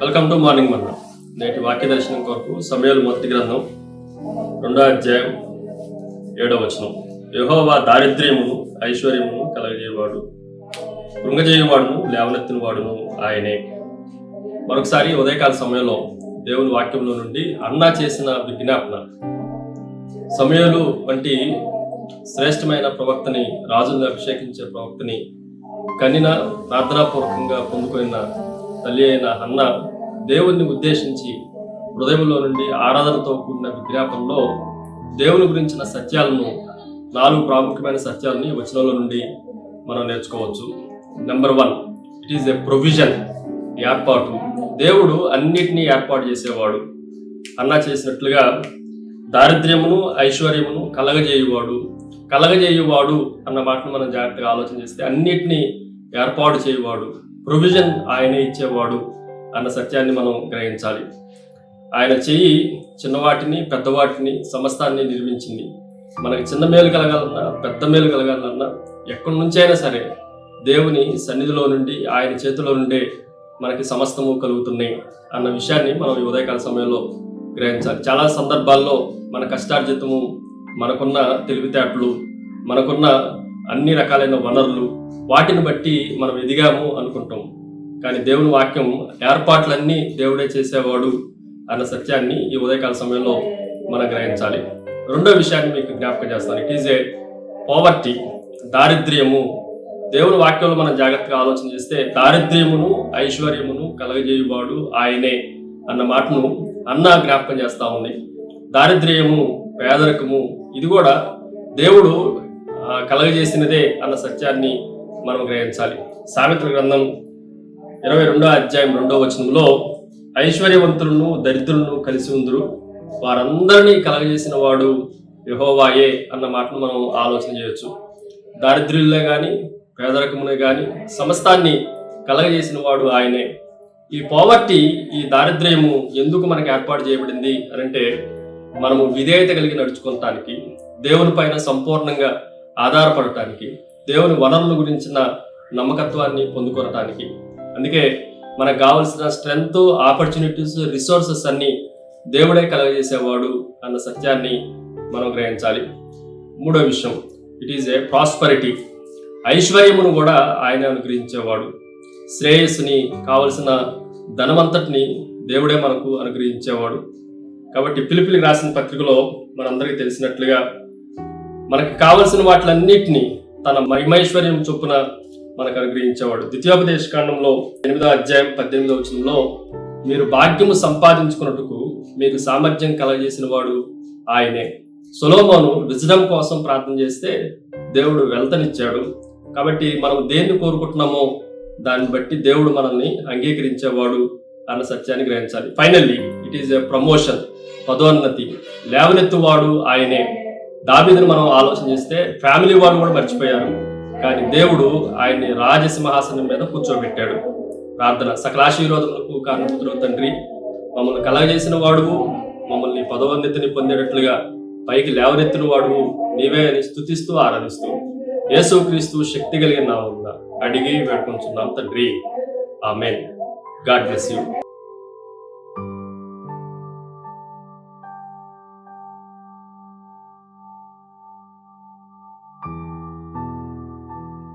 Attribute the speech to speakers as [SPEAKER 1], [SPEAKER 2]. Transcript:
[SPEAKER 1] Welcome to morning మన్నా. నేటి వాక్య దర్శనం కొరకు సమూయేలు మొదటి గ్రంథం 2వ అధ్యాయం 7వ వచనం. యెహోవా దారిద్ర్యమును ఐశ్వర్యమును కలగజేయవాడు, కృంగజేయవాడును లేవనెత్తిన వాడును ఆయనే. మరొకసారి ఉదయకాల సమయంలో దేవుని వాక్యంలో నుండి అన్నా చేసిన విజ్ఞాపన. సమూయేలు వంటి శ్రేష్టమైన ప్రవక్తని, రాజులను అభిషేకించే ప్రవక్తని కనిన ప్రార్థనాపూర్వకంగా పొందుకున్న తల్లి అయిన హన్నా దేవుణ్ణి ఉద్దేశించి హృదయంలో నుండి ఆరాధనతో కూడిన విజ్ఞాపనలో దేవుని గురించిన సత్యాలను, 4 ప్రాముఖ్యమైన సత్యాలని వచనంలో నుండి మనం నేర్చుకోవచ్చు. Number 1, it is a provision, ఏర్పాటు. దేవుడు అన్నిటినీ ఏర్పాటు చేసేవాడు. హన్నా చేసినట్లుగా దారిద్ర్యమును ఐశ్వర్యమును కలగజేయువాడు అన్న మాటను మనం జాగ్రత్తగా ఆలోచన చేస్తే అన్నిటినీ ఏర్పాటు చేయవాడు, ప్రొవిజన్ ఆయనే ఇచ్చేవాడు అన్న సత్యాన్ని మనం గ్రహించాలి. ఆయన చెయ్యి చిన్నవాటిని పెద్దవాటిని సమస్తాన్ని నిర్మించింది. మనకి చిన్న మేలు కలగాలన్నా పెద్ద మేలు కలగాలన్నా ఎక్కడి నుంచైనా సరే దేవుని సన్నిధిలో నుండి, ఆయన చేతిలో నుండే మనకి సమస్తము కలుగుతున్నాయి అన్న విషయాన్ని మనం ఈ ఉదయకాల సమయంలో గ్రహించాలి. చాలా సందర్భాల్లో మన కష్టార్జితము, మనకున్న తెలివితేటలు, మనకున్న అన్ని రకాలైన వనరులు, వాటిని బట్టి మనం ఎదిగాము అనుకుంటాం. కానీ దేవుని వాక్యం ఏర్పాట్లన్నీ దేవుడే చేసేవాడు అన్న సత్యాన్ని ఈ ఉదయకాల సమయంలో మనం గ్రహించాలి. రెండో విషయాన్ని మీకు జ్ఞాపకం చేస్తాను. ఇట్ ఈజ్ ఏ పావర్టీ, దారిద్ర్యము. దేవుని వాక్యంలో మనం జాగ్రత్తగా ఆలోచన చేస్తే దారిద్ర్యమును ఐశ్వర్యమును కలగజేయువాడు ఆయనే అన్న మాటను అన్నా జ్ఞాపకం చేస్తా ఉంది. దారిద్ర్యము, పేదరికము, ఇది కూడా దేవుడు కలగజేసినదే అన్న సత్యాన్ని మనం గ్రహించాలి. సామెతల గ్రంథం 22వ అధ్యాయం 2వ వచనంలో ఐశ్వర్యవంతులను దరిద్రులను కలిసి ఉందురు, వారందరినీ కలగజేసిన వాడు యెహోవాయే అన్న మాటను మనం ఆలోచన చేయొచ్చు. దారిద్ర్యులనే కానీ పేదరికమునే కానీ సమస్తాన్ని కలగజేసిన వాడు ఆయనే. ఈ పావర్టీ, ఈ దారిద్ర్యము ఎందుకు మనకు ఏర్పాటు చేయబడింది అనంటే మనము విధేయత కలిగి నడుచుకోవటానికి, దేవుని పైన సంపూర్ణంగా ఆధారపడటానికి, దేవుని వనరుల గురించిన నమ్మకత్వాన్ని పొందుకోవటానికి. అందుకే మనకు కావలసిన స్ట్రెంగ్త్, ఆపర్చునిటీస్, రిసోర్సెస్ అన్ని దేవుడే కలగజేసేవాడు అన్న సత్యాన్ని మనం గ్రహించాలి. మూడో విషయం, ఇట్ ఈజ్ ఏ ప్రాస్పరిటీ. ఐశ్వర్యమును కూడా ఆయన అనుగ్రహించేవాడు. శ్రేయస్సుని, కావలసిన ధనమంతటిని దేవుడే మనకు అనుగ్రహించేవాడు. కాబట్టి ఫిలిప్పీలకు రాసిన పత్రికలో మనందరికీ తెలిసినట్లుగా మనకు కావలసిన వాటిలన్నిటినీ తన మహిమైశ్వర్యం చొప్పున మనకు అనుగ్రహించేవాడు. ద్వితీయోపదేశకాండంలో 8వ అధ్యాయం 18వ వచనంలో మీరు భాగ్యము సంపాదించుకున్నట్టుకు మీకు సామర్థ్యం కలగజేసిన వాడు ఆయనే. సొలొమోను విజ్డమ్ కోసం ప్రార్థన చేస్తే దేవుడు వెల్తనిచ్చాడు. కాబట్టి మనం దేన్ని కోరుకుంటున్నామో దాన్ని బట్టి దేవుడు మనల్ని అంగీకరించేవాడు అన్న సత్యాన్ని గ్రహించాలి. Finally it is a promotion, పదోన్నతి. లేవనెత్తువాడు ఆయనే. దావీదును మనం ఆలోచన చేస్తే ఫ్యామిలీ వాళ్ళు కూడా మర్చిపోయారు, కానీ దేవుడు ఆయన్ని రాజసింహాసనం మీద కూర్చోబెట్టాడు. ప్రార్థన. సకలాశీర్వాదములకు కారణపుత్రుడు తండ్రి, మమ్మల్ని కలగజేసిన వాడువు, మమ్మల్ని పదోన్నతిని పొందేటట్లుగా పైకి లేవనెత్తిన వాడువు నీవే అని స్తుతిస్తూ ఆరాధిస్తూ యేసుక్రీస్తు శక్తి కలిగిన నామమున అడిగి వేడుకొంచున్నాం తండ్రి. ఆమేన్. God bless you.